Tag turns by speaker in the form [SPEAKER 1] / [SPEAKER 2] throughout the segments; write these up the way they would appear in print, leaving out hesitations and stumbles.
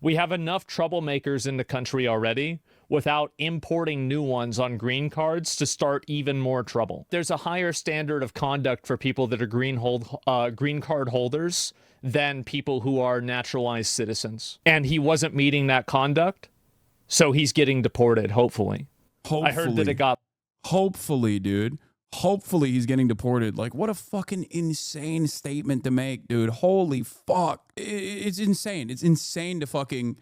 [SPEAKER 1] We have enough troublemakers in the country already without importing new ones on green cards to start even more trouble. There's a higher standard of conduct for people that are green card holders than people who are naturalized citizens. And he wasn't meeting that conduct, so he's getting deported, hopefully. I heard that it got...
[SPEAKER 2] Hopefully, dude. Hopefully he's getting deported. Like, what a fucking insane statement to make, dude. Holy fuck. It's insane. It's insane to fucking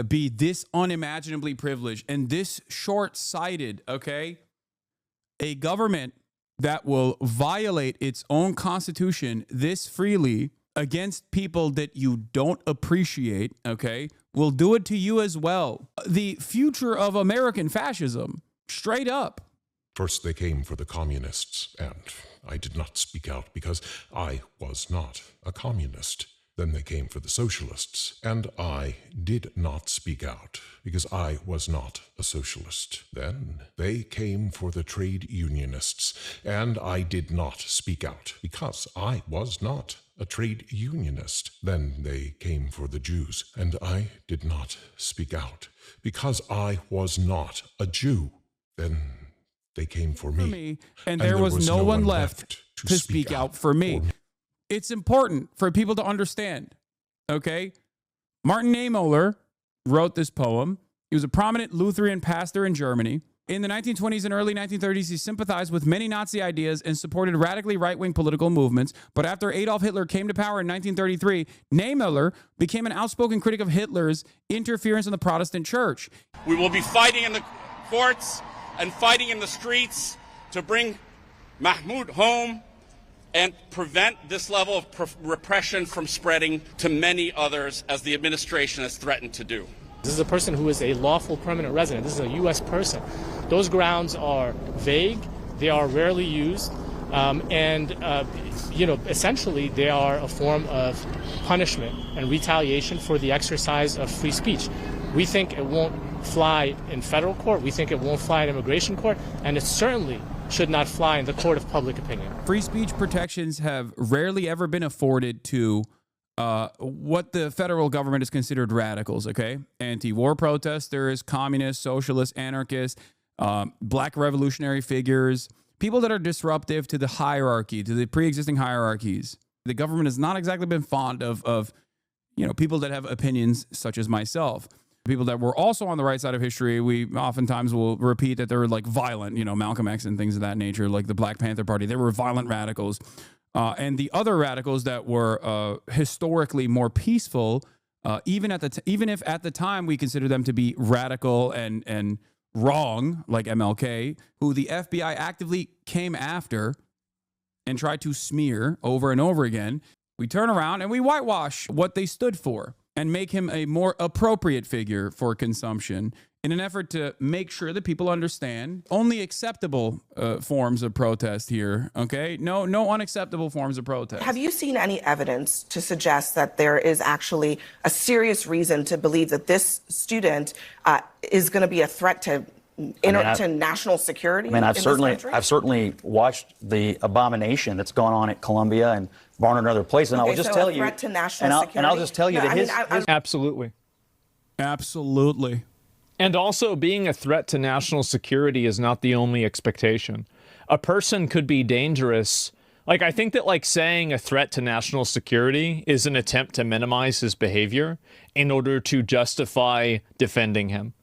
[SPEAKER 2] be this unimaginably privileged and this short-sighted, okay? A government that will violate its own constitution this freely against people that you don't appreciate, okay, will do it to you as well. The future of American fascism, straight up.
[SPEAKER 3] First they came for the communists, and I did not speak out because I was not a communist. Then they came for the socialists, and I did not speak out because I was not a socialist. Then they came for the trade unionists, and I did not speak out because I was not a trade unionist. Then they came for the Jews, and I did not speak out because I was not a Jew. Then they came for me,
[SPEAKER 2] and there was no one left to speak out for me. It's important for people to understand, okay? Martin Niemöller wrote this poem. He was a prominent Lutheran pastor in Germany. In the 1920s and early 1930s, he sympathized with many Nazi ideas and supported radically right-wing political movements. But after Adolf Hitler came to power in 1933, Niemöller became an outspoken critic of Hitler's interference in the Protestant church.
[SPEAKER 4] We will be fighting in the courts and fighting in the streets to bring Mahmoud home and prevent this level of repression from spreading to many others, as the administration has threatened to do.
[SPEAKER 5] This is a person who is a lawful permanent resident. This is a U.S. person. Those grounds are vague. They are rarely used. Essentially, they are a form of punishment and retaliation for the exercise of free speech. We think it won't fly in federal court. We think it won't fly in immigration court. And it certainly should not fly in the court of public opinion.
[SPEAKER 2] Free speech protections have rarely ever been afforded to what the federal government is considered radicals, okay? Anti-war protesters, communists, socialists, anarchists, black revolutionary figures, people that are disruptive to the hierarchy, to the pre-existing hierarchies. The government has not exactly been fond of people that have opinions such as myself. People that were also on the right side of history, we oftentimes will repeat that they were like violent, Malcolm X and things of that nature, like the Black Panther Party. They were violent radicals. And the other radicals that were historically more peaceful, even if at the time we consider them to be radical and wrong, like MLK, who the FBI actively came after and tried to smear over and over again, we turn around and we whitewash what they stood for and make him a more appropriate figure for consumption in an effort to make sure that people understand only acceptable forms of protest here, okay? No unacceptable forms of protest.
[SPEAKER 6] Have you seen any evidence to suggest that there is actually a serious reason to believe that this student is going to be a threat to national security?
[SPEAKER 7] I've certainly watched the abomination that's gone on at Columbia and Barnard and other places, and I will just tell you,
[SPEAKER 6] to national security?
[SPEAKER 7] And I'll just tell you that
[SPEAKER 1] Absolutely. And also, being a threat to national security is not the only expectation. A person could be dangerous. Like, I think that, saying a threat to national security is an attempt to minimize his behavior in order to justify defending him.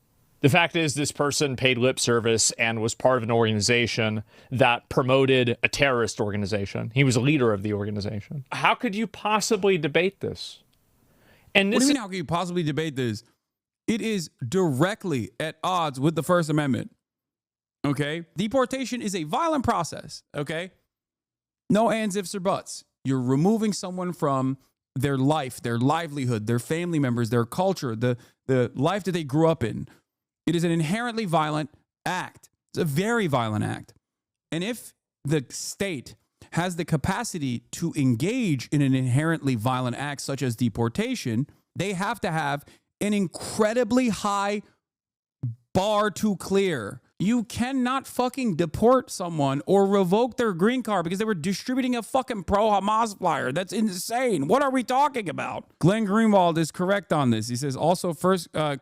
[SPEAKER 1] The fact is, this person paid lip service and was part of an organization that promoted a terrorist organization. He was a leader of the organization. How could you possibly debate this? And
[SPEAKER 2] what do you mean, how can you possibly debate this? It is directly at odds with the First Amendment, okay? Deportation is a violent process, okay? No ands, ifs, or buts. You're removing someone from their life, their livelihood, their family members, their culture, the life that they grew up in. It is an inherently violent act. It's a very violent act. And if the state has the capacity to engage in an inherently violent act such as deportation, they have to have an incredibly high bar to clear You cannot fucking deport someone or revoke their green card because they were distributing a fucking pro-Hamas flyer. That's insane. What are we talking about? Glenn Greenwald is correct on this. He says, also,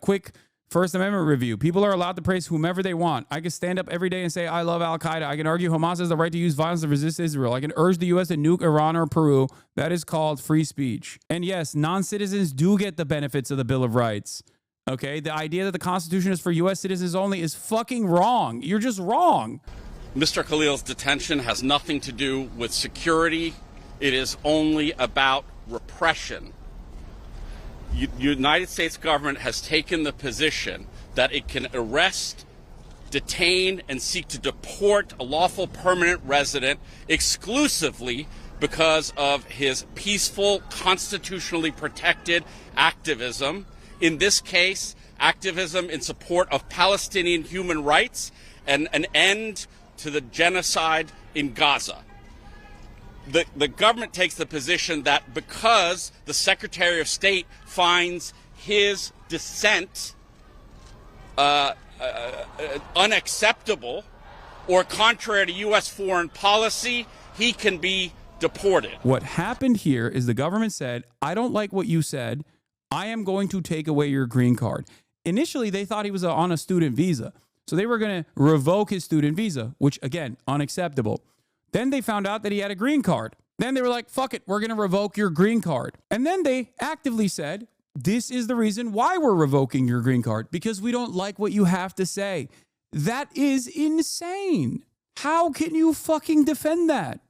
[SPEAKER 2] quick First Amendment review. People are allowed to praise whomever they want. I can stand up every day and say, I love Al-Qaeda. I can argue Hamas has the right to use violence to resist Israel. I can urge the U.S. to nuke Iran or Peru. That is called free speech. And yes, non-citizens do get the benefits of the Bill of Rights. Okay? The idea that the Constitution is for U.S. citizens only is fucking wrong. You're just wrong.
[SPEAKER 4] Mr. Khalil's detention has nothing to do with security. It is only about repression. United States government has taken the position that it can arrest, detain, and seek to deport a lawful permanent resident exclusively because of his peaceful, constitutionally protected activism. In this case, activism in support of Palestinian human rights and an end to the genocide in Gaza. The government takes the position that because the Secretary of State finds his dissent unacceptable or contrary to U.S. foreign policy, he can be deported.
[SPEAKER 2] What happened here is the government said, I don't like what you said. I am going to take away your green card. Initially, they thought he was on a student visa. So they were going to revoke his student visa, which, again, unacceptable. Then they found out that he had a green card. Then they were like, fuck it, we're going to revoke your green card. And then they actively said, this is the reason why we're revoking your green card, because we don't like what you have to say. That is insane. How can you fucking defend that?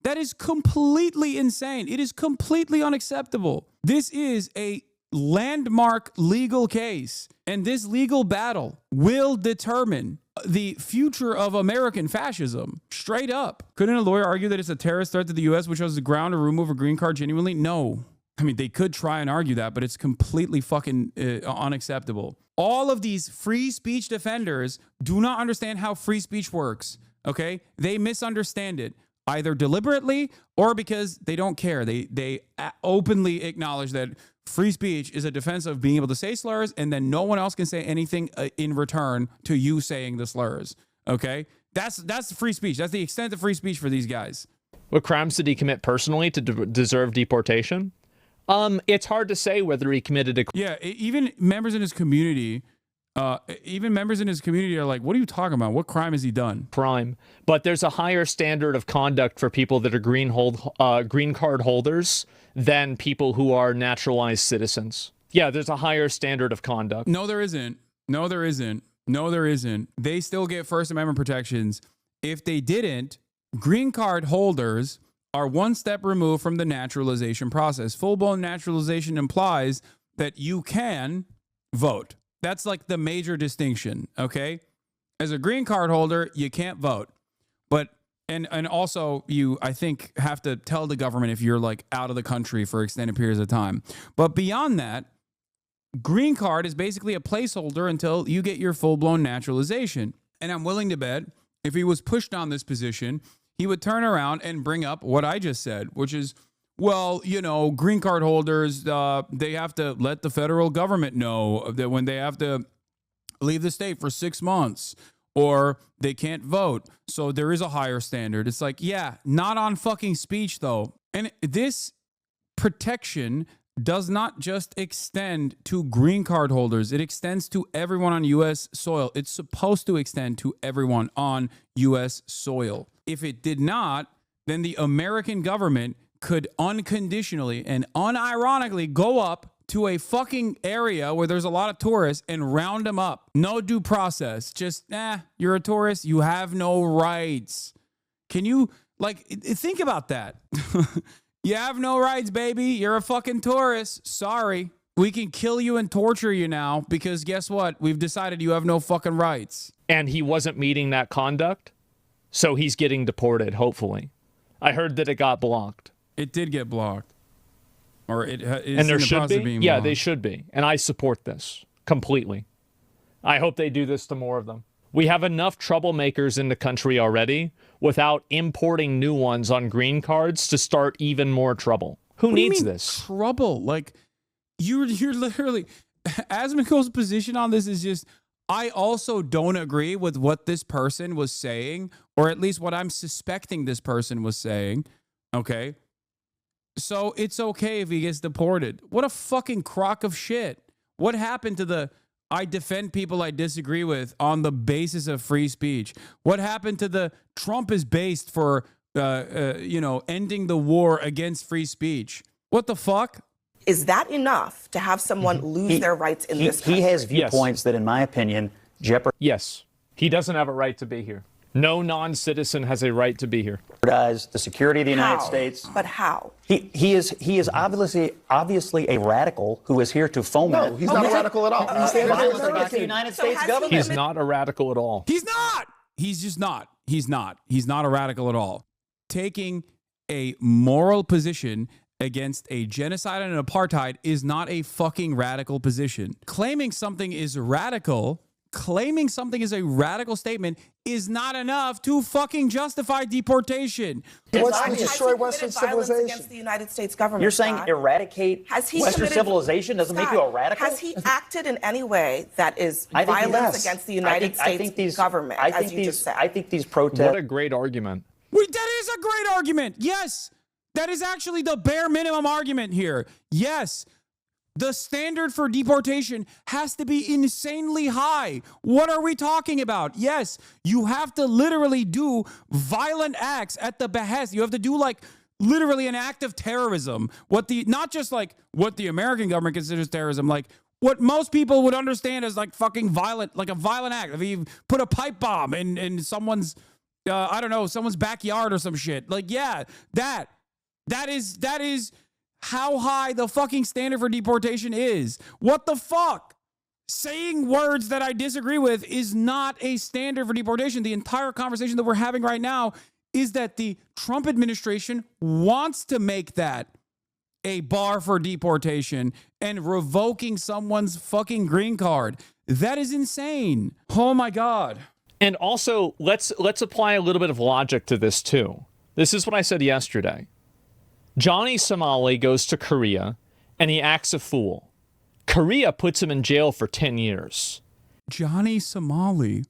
[SPEAKER 2] That is completely insane. It is completely unacceptable. This is a landmark legal case, and this legal battle will determine the future of American fascism. Straight up. Couldn't a lawyer argue that it's a terrorist threat to the U.S., which was the ground to remove a green card genuinely? No. I mean, they could try and argue that, but it's completely fucking unacceptable. All of these free speech defenders do not understand how free speech works, okay? They misunderstand it, either deliberately or because they don't care. They openly acknowledge that free speech is a defense of being able to say slurs, and then no one else can say anything in return to you saying the slurs. Okay? That's free speech. That's the extent of free speech for these guys.
[SPEAKER 1] What crimes did he commit personally to deserve deportation? It's hard to say whether he committed a...
[SPEAKER 2] Yeah, even members in his community... are like, what are you talking about? What crime has he done?
[SPEAKER 1] Crime. But there's a higher standard of conduct for people that are green card holders than people who are naturalized citizens. Yeah, there's a higher standard of conduct.
[SPEAKER 2] No, there isn't. No, there isn't. No, there isn't. They still get First Amendment protections. If they didn't, green card holders are one step removed from the naturalization process. Full-blown naturalization implies that you can vote. That's like the major distinction, okay? As a green card holder, you can't vote. But and also you, I think, have to tell the government if you're like out of the country for extended periods of time. But beyond that, green card is basically a placeholder until you get your full-blown naturalization. And I'm willing to bet if he was pushed on this position, he would turn around and bring up what I just said, which is, well, you know, green card holders, they have to let the federal government know that when they have to leave the state for 6 months or they can't vote. So there is a higher standard. It's like, yeah, not on fucking speech, though. And this protection does not just extend to green card holders. It extends to everyone on U.S. soil. It's supposed to extend to everyone on U.S. soil. If it did not, then the American government could unconditionally and unironically go up to a fucking area where there's a lot of tourists and round them up. No due process. Just, you're a tourist. You have no rights. Can you, like, think about that? You have no rights, baby. You're a fucking tourist. Sorry. We can kill you and torture you now because guess what? We've decided you have no fucking rights.
[SPEAKER 1] And he wasn't meeting that conduct, so he's getting deported, hopefully. I heard that it got blocked.
[SPEAKER 2] It did get blocked. Or it is
[SPEAKER 1] and there
[SPEAKER 2] in the
[SPEAKER 1] should
[SPEAKER 2] process
[SPEAKER 1] be?
[SPEAKER 2] of being
[SPEAKER 1] Yeah,
[SPEAKER 2] blocked.
[SPEAKER 1] they should be. And I support this completely. I hope they do this to more of them. We have enough troublemakers in the country already without importing new ones on green cards to start even more trouble. Who needs this?
[SPEAKER 2] Trouble? Like, you're literally... Asmongold's position on this is just, I also don't agree with what this person was saying, or at least what I'm suspecting this person was saying. Okay. So it's okay if he gets deported. What a fucking crock of shit. What happened to the I defend people I disagree with on the basis of free speech? What happened to the Trump is based for, ending the war against free speech? What the fuck?
[SPEAKER 6] Is that enough to have someone lose their rights in this country?
[SPEAKER 7] He has viewpoints that, in my opinion, jeopardize.
[SPEAKER 1] Yes. He doesn't have a right to be here. No non-citizen has a right to be here.
[SPEAKER 7] The security of the United States.
[SPEAKER 6] But how?
[SPEAKER 7] He is obviously a radical who is here to foment.
[SPEAKER 8] No, he's not a radical at all.
[SPEAKER 7] Violence against the United States government.
[SPEAKER 1] He's not a radical at all.
[SPEAKER 2] He's not. He's just not. He's not. He's not a radical at all. Taking a moral position against a genocide and an apartheid is not a fucking radical position. Claiming something is radical, claiming something is a radical statement is not enough to fucking justify deportation.
[SPEAKER 8] What's to destroy Western civilization
[SPEAKER 6] against the United States government?
[SPEAKER 7] You're saying
[SPEAKER 6] Scott?
[SPEAKER 7] eradicate Western civilization doesn't make you a radical?
[SPEAKER 6] Has he acted in any way that is
[SPEAKER 7] I think
[SPEAKER 6] violence
[SPEAKER 7] yes.
[SPEAKER 6] against the United States government, as you just said?
[SPEAKER 7] I think these protests.
[SPEAKER 1] What a great argument.
[SPEAKER 2] That is a great argument. Yes. That is actually the bare minimum argument here. Yes. The standard for deportation has to be insanely high. What are we talking about? Yes, you have to literally do violent acts at the behest. You have to do like literally an act of terrorism. Not just like what the American government considers terrorism, like what most people would understand as like fucking violent, like a violent act. If you put a pipe bomb in someone's, someone's backyard or some shit. Like, yeah, that is how high the fucking standard for deportation is. What the fuck? Saying words that I disagree with is not a standard for deportation. The entire conversation that we're having right now is that the Trump administration wants to make that a bar for deportation and revoking someone's fucking green card. That is insane. Oh my God.
[SPEAKER 1] And also, let's apply a little bit of logic to this too. This is what I said yesterday. Johnny Somali goes to Korea and he acts a fool. Korea puts him in jail for 10 years.
[SPEAKER 2] Johnny Somali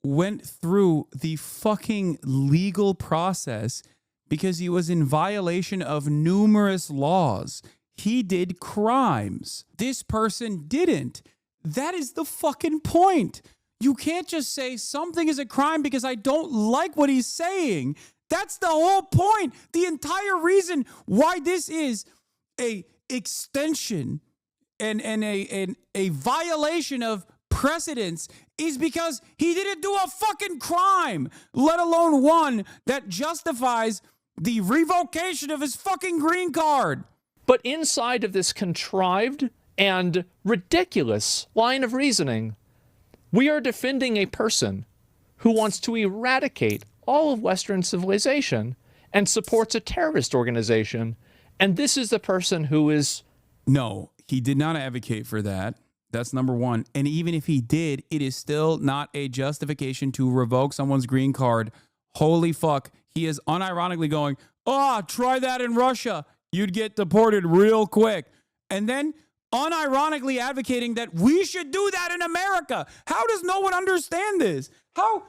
[SPEAKER 2] went through the fucking legal process because he was in violation of numerous laws. He did crimes. This person didn't. That is the fucking point. You can't just say something is a crime because I don't like what he's saying. That's the whole point. The entire reason why this is a extension and a violation of precedents is because he didn't do a fucking crime, let alone one that justifies the revocation of his fucking green card.
[SPEAKER 1] But inside of this contrived and ridiculous line of reasoning, we are defending a person who wants to eradicate all of Western civilization and supports a terrorist organization. And this is the person who is...
[SPEAKER 2] No, he did not advocate for that. That's number one. And even if he did, it is still not a justification to revoke someone's green card. Holy fuck. He is unironically going, try that in Russia. You'd get deported real quick. And then unironically advocating that we should do that in America. How does no one understand this? How,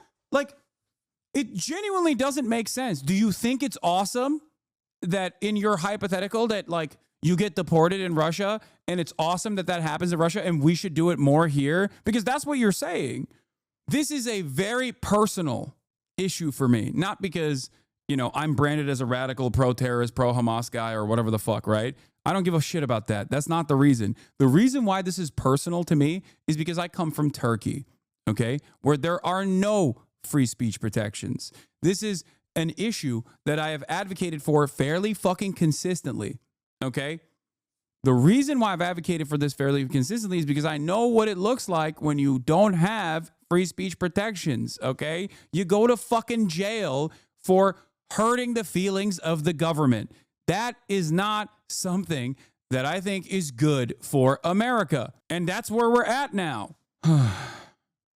[SPEAKER 2] it genuinely doesn't make sense. Do you think it's awesome that in your hypothetical that you get deported in Russia and it's awesome that happens in Russia and we should do it more here? Because that's what you're saying. This is a very personal issue for me, not because, I'm branded as a radical pro-terrorist, pro-Hamas guy or whatever the fuck, right? I don't give a shit about that. That's not the reason. The reason why this is personal to me is because I come from Turkey, okay, where there are no free speech protections. This is an issue that I have advocated for fairly fucking consistently, okay? The reason why I've advocated for this fairly consistently is because I know what it looks like when you don't have free speech protections, okay? You go to fucking jail for hurting the feelings of the government. That is not something that I think is good for America. And that's where we're at now.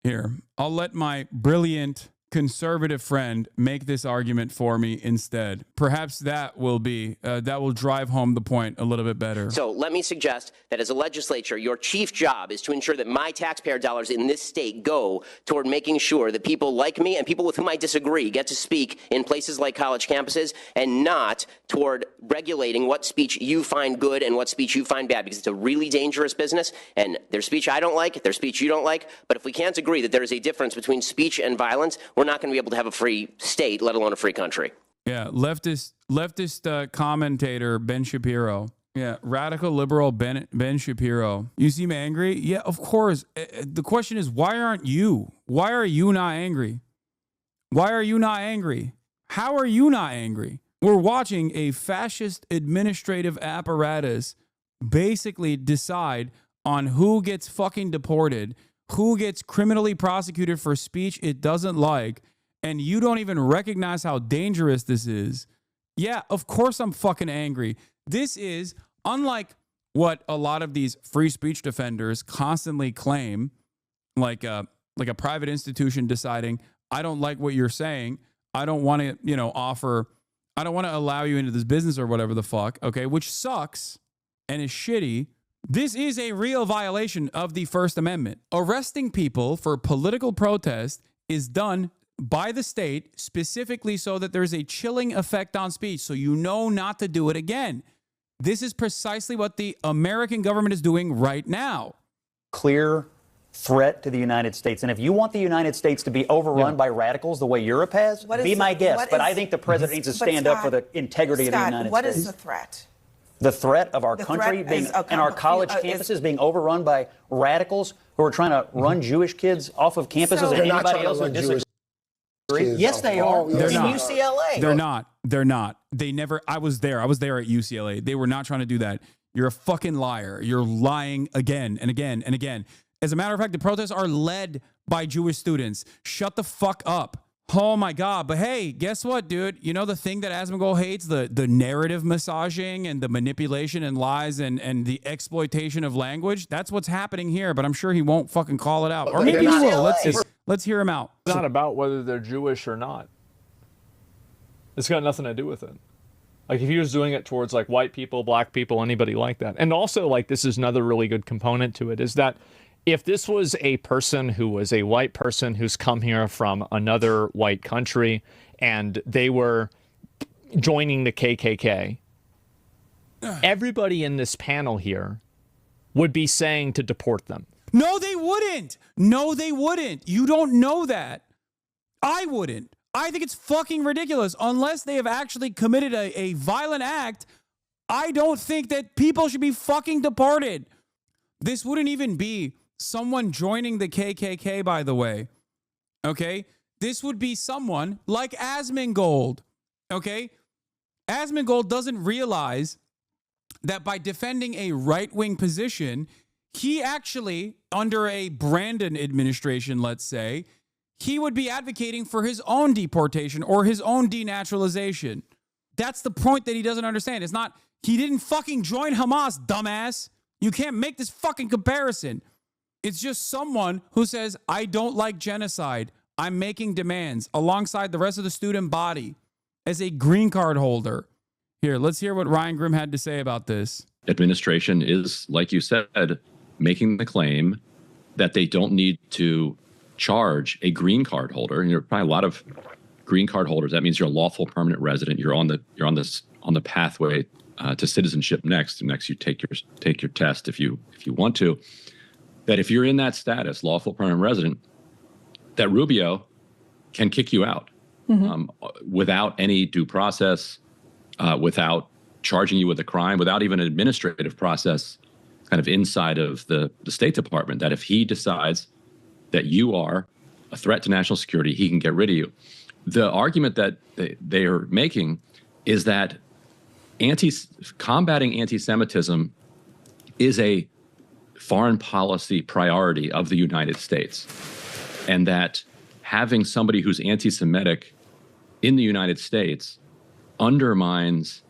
[SPEAKER 2] Here, I'll let my brilliant conservative friend make this argument for me instead. Perhaps that will be that will drive home the point a little bit better.
[SPEAKER 9] So let me suggest that as a legislature, your chief job is to ensure that my taxpayer dollars in this state go toward making sure that people like me and people with whom I disagree get to speak in places like college campuses, and not toward regulating what speech you find good and what speech you find bad, because it's a really dangerous business, and there's speech I don't like, there's speech you don't like, but if we can't agree that there is a difference between speech and violence, we're not going to be able to have a free state, let alone a free country.
[SPEAKER 2] Yeah, leftist commentator Ben Shapiro. Yeah, radical liberal Ben Shapiro. You seem angry? Yeah, of course. The question is, why aren't you? Why are you not angry? Why are you not angry? How are you not angry? We're watching a fascist administrative apparatus basically decide on who gets fucking deported, who gets criminally prosecuted for speech it doesn't like, and you don't even recognize how dangerous this is. Yeah, of course I'm fucking angry. This is, unlike what a lot of these free speech defenders constantly claim, like a private institution deciding, I don't like what you're saying, I don't want to, I don't want to allow you into this business or whatever the fuck, okay, which sucks and is shitty. This is a real violation of the First Amendment. Arresting people for political protest is done by the state specifically so that there's a chilling effect on speech, so you know not to do it again. This is precisely what the American government is doing right now.
[SPEAKER 7] Clear threat to the United States. And if you want the United States to be overrun by radicals the way Europe has, be my guest. But I think the president needs to stand up for the integrity of the United States.
[SPEAKER 6] What is the threat?
[SPEAKER 7] The threat of our country being, and our college campuses being overrun by radicals who are trying to run Jewish kids off of campuses and anybody else who disagrees. Yes, they are.
[SPEAKER 2] They're not.
[SPEAKER 7] UCLA.
[SPEAKER 2] They're not. They never. I was there at UCLA. They were not trying to do that. You're a fucking liar. You're lying again and again and again. As a matter of fact, the protests are led by Jewish students. Shut the fuck up. Oh my God. But hey, guess what, dude? You know the thing that Asmongold hates? The narrative massaging and the manipulation and lies and the exploitation of language? That's what's happening here, but I'm sure he won't fucking call it out. Or maybe he will. Let's hear him out.
[SPEAKER 1] It's not about whether they're Jewish or not. It's got nothing to do with it. Like if he was doing it towards like white people, black people, anybody like that. And also like this is another really good component to it is that if this was a person who was a white person who's come here from another white country and they were joining the KKK, everybody in this panel here would be saying to deport them.
[SPEAKER 2] No, they wouldn't. No, they wouldn't. You don't know that. I wouldn't. I think it's fucking ridiculous. Unless they have actually committed a violent act, I don't think that people should be fucking deported. This wouldn't even be someone joining the KKK, by the way. Okay? This would be someone like Asmongold. Okay? Asmongold doesn't realize that by defending a right-wing position, he actually, under a Brandon administration, let's say, he would be advocating for his own deportation or his own denaturalization. That's the point that he doesn't understand. It's not, he didn't fucking join Hamas, dumbass. You can't make this fucking comparison. It's just someone who says, I don't like genocide. I'm making demands alongside the rest of the student body as a green card holder. Here, let's hear what Ryan Grimm had to say about this.
[SPEAKER 10] Administration is, like you said, making the claim that they don't need to charge a green card holder. And there are probably a lot of green card holders. That means you're a lawful permanent resident. You're on the pathway to citizenship next. You take your test if you want to. That if you're in that status, lawful permanent resident, that Rubio can kick you out without any due process, without charging you with a crime, without even an administrative process kind of inside of the State Department, that if he decides that you are a threat to national security, he can get rid of you. The argument that they are making is that combating anti-Semitism is a foreign policy priority of the United States, and that having somebody who's anti-Semitic in the United States undermines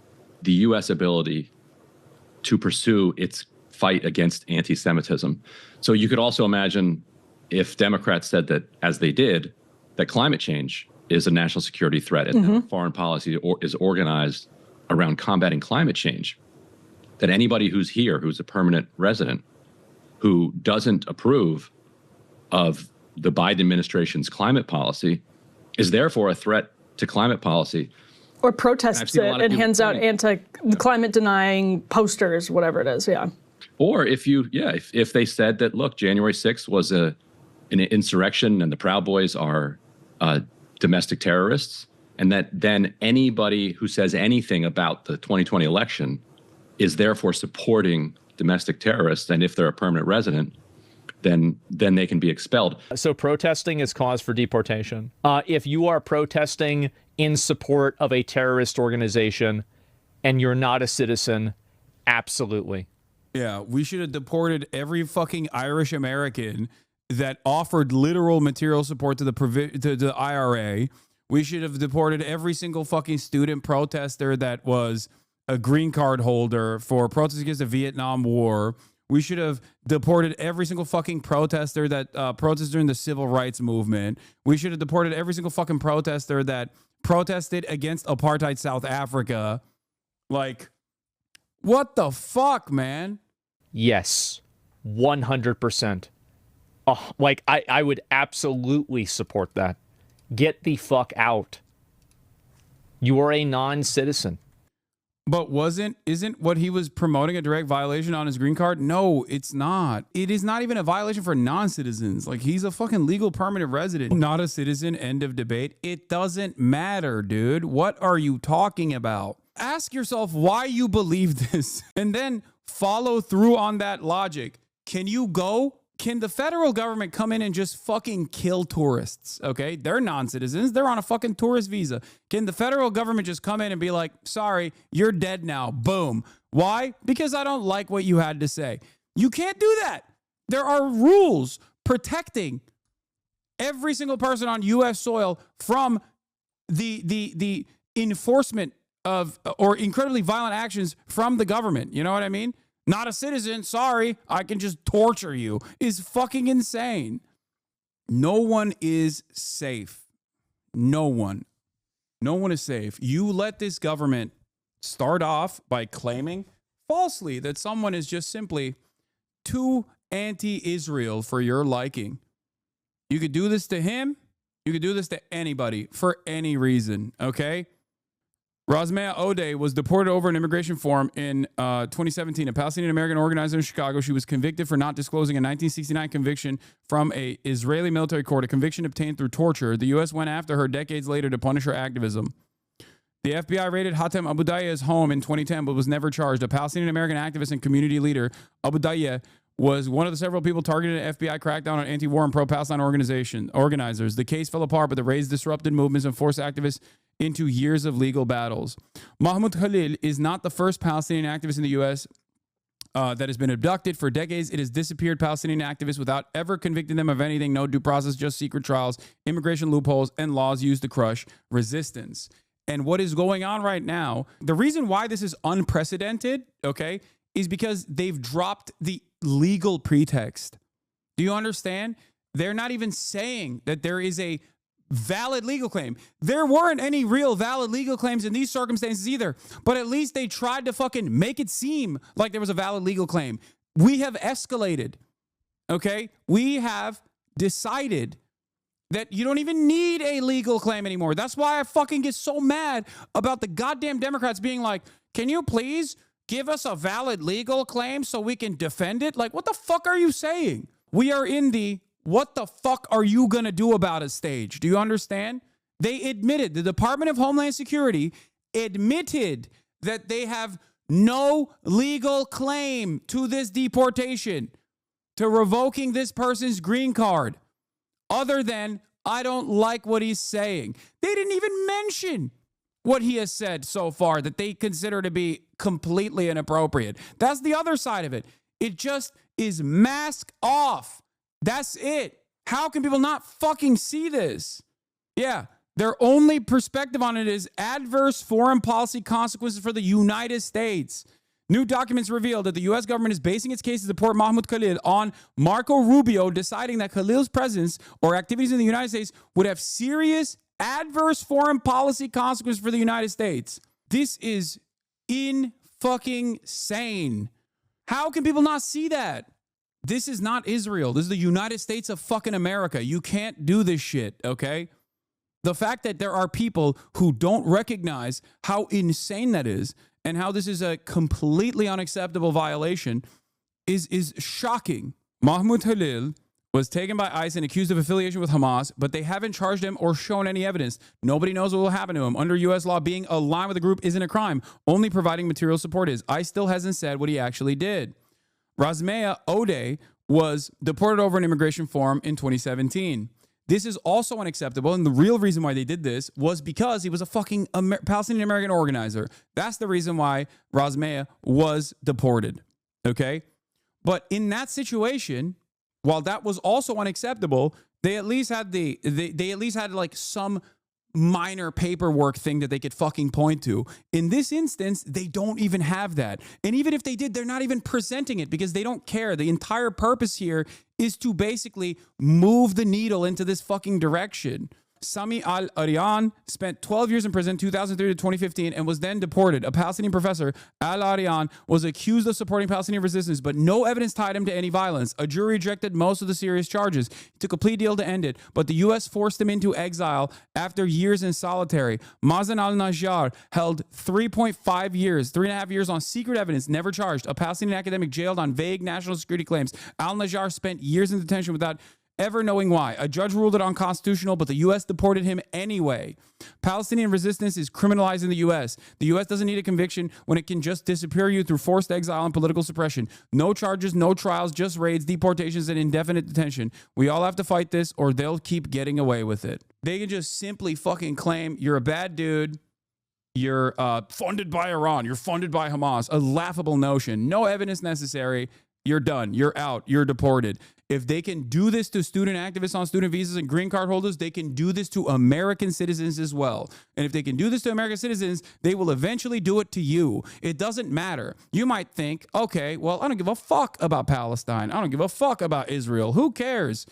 [SPEAKER 10] the U.S. ability to pursue its fight against anti-Semitism. So you could also imagine if Democrats said that, as they did, that climate change is a national security threat and that foreign policy is organized around combating climate change, that anybody who's here, who's a permanent resident, who doesn't approve of the Biden administration's climate policy is therefore a threat to climate policy.
[SPEAKER 11] Or protests it and hands out anti-climate denying posters, whatever it is, yeah.
[SPEAKER 10] Or if they said that, look, January 6th was an insurrection and the Proud Boys are domestic terrorists, and that then anybody who says anything about the 2020 election is therefore supporting domestic terrorists, and if they're a permanent resident, then they can be expelled.
[SPEAKER 1] So protesting is cause for deportation. If you are protesting in support of a terrorist organization and you're not a citizen, absolutely.
[SPEAKER 2] Yeah, we should have deported every fucking Irish American that offered literal material support to the IRA. We should have deported every single fucking student protester that was a green card holder for protests against the Vietnam War. We should have deported every single fucking protester that protested during the civil rights movement. We should have deported every single fucking protester that protested against apartheid South Africa. Like, what the fuck, man?
[SPEAKER 1] Yes, 100%. Like, I would absolutely support that. Get the fuck out. You are a non-citizen.
[SPEAKER 2] But isn't what he was promoting a direct violation on his green card? No, it's not. It is not even a violation for non-citizens. Like, he's a fucking legal permanent resident, not a citizen. End of debate. It doesn't matter, dude. What are you talking about? Ask yourself why you believe this and then follow through on that logic. Can the federal government come in and just fucking kill tourists? Okay, they're non-citizens. They're on a fucking tourist visa. Can the federal government just come in and be like, sorry, you're dead now. Boom. Why? Because I don't like what you had to say. You can't do that. There are rules protecting every single person on U.S. soil from the enforcement of or incredibly violent actions from the government. You know what I mean? Not a citizen, sorry, I can just torture you, is fucking insane. No one is safe. No one. No one is safe. You let this government start off by claiming falsely that someone is just simply too anti-Israel for your liking. You could do this to him. You could do this to anybody for any reason, okay? Rosmea Ode was deported over an immigration form in 2017. A Palestinian American organizer in Chicago. She was convicted for not disclosing a 1969 conviction from an Israeli military court, a conviction obtained through torture. The U.S. went after her decades later to punish her activism. The FBI raided Hatem Aboudayyeh's home in 2010, but was never charged. A Palestinian American activist and community leader, Aboudayyeh was one of the several people targeted in an FBI crackdown on anti-war and pro-Palestine organizers. The case fell apart, but the raids disrupted movements and forced activists into years of legal battles. Mahmoud Khalil is not the first Palestinian activist in the U.S. That has been abducted. For decades, it has disappeared Palestinian activists without ever convicting them of anything. No due process, just secret trials, immigration loopholes, and laws used to crush resistance. And what is going on right now, the reason why this is unprecedented, okay, is because they've dropped the legal pretext. Do you understand? They're not even saying that there is a valid legal claim. There weren't any real valid legal claims in these circumstances either, but at least they tried to fucking make it seem like there was a valid legal claim. We have escalated, okay? We have decided that you don't even need a legal claim anymore. That's why I fucking get so mad about the goddamn Democrats being like, can you please give us a valid legal claim so we can defend it? Like, what the fuck are you saying? We are in the what the fuck are you going to do about it stage. Do you understand? They admitted, the Department of Homeland Security admitted that they have no legal claim to this deportation, to revoking this person's green card, other than, I don't like what he's saying. They didn't even mention what he has said so far that they consider to be completely inappropriate. That's the other side of it. It just is mask off. That's it. How can people not fucking see this? Yeah, their only perspective on it is adverse foreign policy consequences for the United States. New documents reveal that the U.S. government is basing its case to deport Mahmoud Khalil on Marco Rubio deciding that Khalil's presence or activities in the United States would have serious adverse foreign policy consequences for the United States. This is in-fucking-sane. How can people not see that? This is not Israel. This is the United States of fucking America. You can't do this shit, okay? The fact that there are people who don't recognize how insane that is and how this is a completely unacceptable violation is shocking. Mahmoud Khalil was taken by ICE and accused of affiliation with Hamas, but they haven't charged him or shown any evidence. Nobody knows what will happen to him. Under U.S. law, being aligned with the group isn't a crime. Only providing material support is. ICE still hasn't said what he actually did. Razmea Odeh was deported over an immigration form in 2017. This is also unacceptable, and the real reason why they did this was because he was a fucking Palestinian-American organizer. That's the reason why Razmea was deported, okay? But in that situation, while that was also unacceptable, they at least had they at least had like some minor paperwork thing that they could fucking point to. In this instance, they don't even have that. And even if they did, they're not even presenting it because they don't care. The entire purpose here is to basically move the needle into this fucking direction. Sami al-Arian spent 12 years in prison, 2003 to 2015, and was then deported. A Palestinian professor, al-Arian, was accused of supporting Palestinian resistance, but no evidence tied him to any violence. A jury rejected most of the serious charges. He took a plea deal to end it, but the U.S. forced him into exile after years in solitary. Mazen al-Najjar held 3.5 years, 3.5 years on secret evidence, never charged. A Palestinian academic jailed on vague national security claims. Al-Najjar spent years in detention without ever knowing why. A judge ruled it unconstitutional, but the U.S. deported him anyway. Palestinian resistance is criminalized in the U.S. The U.S. doesn't need a conviction when it can just disappear you through forced exile and political suppression. No charges, no trials, just raids, deportations, and indefinite detention. We all have to fight this, or they'll keep getting away with it. They can just simply fucking claim you're a bad dude. You're funded by Iran. You're funded by Hamas. A laughable notion. No evidence necessary. You're done. You're out. You're deported. If they can do this to student activists on student visas and green card holders, they can do this to American citizens as well. And if they can do this to American citizens, they will eventually do it to you. It doesn't matter. You might think, okay, well, I don't give a fuck about Palestine. I don't give a fuck about Israel. Who cares?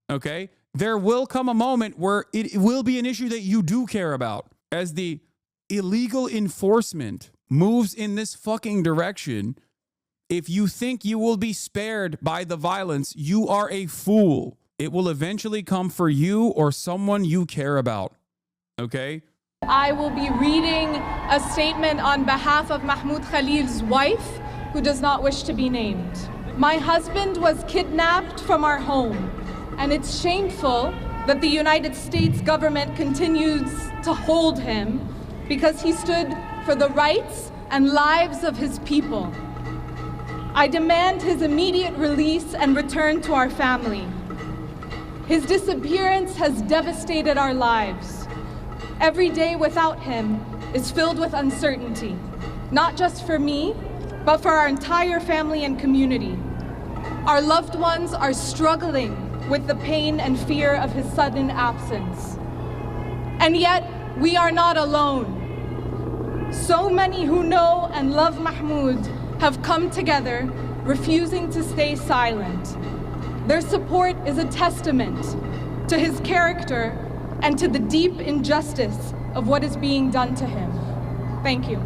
[SPEAKER 2] Okay? There will come a moment where it will be an issue that you do care about. As the illegal enforcement moves in this fucking direction, if you think you will be spared by the violence, you are a fool. It will eventually come for you or someone you care about. Okay?
[SPEAKER 12] I will be reading a statement on behalf of Mahmoud Khalil's wife, who does not wish to be named. My husband was kidnapped from our home, and it's shameful that the United States government continues to hold him because he stood for the rights and lives of his people. I demand his immediate release and return to our family. His disappearance has devastated our lives. Every day without him is filled with uncertainty, not just for me, but for our entire family and community. Our loved ones are struggling with the pain and fear of his sudden absence. And yet, we are not alone. So many who know and love Mahmoud have come together, refusing to stay silent. Their support is a testament to his character and to the deep injustice of what is being done to him. Thank you.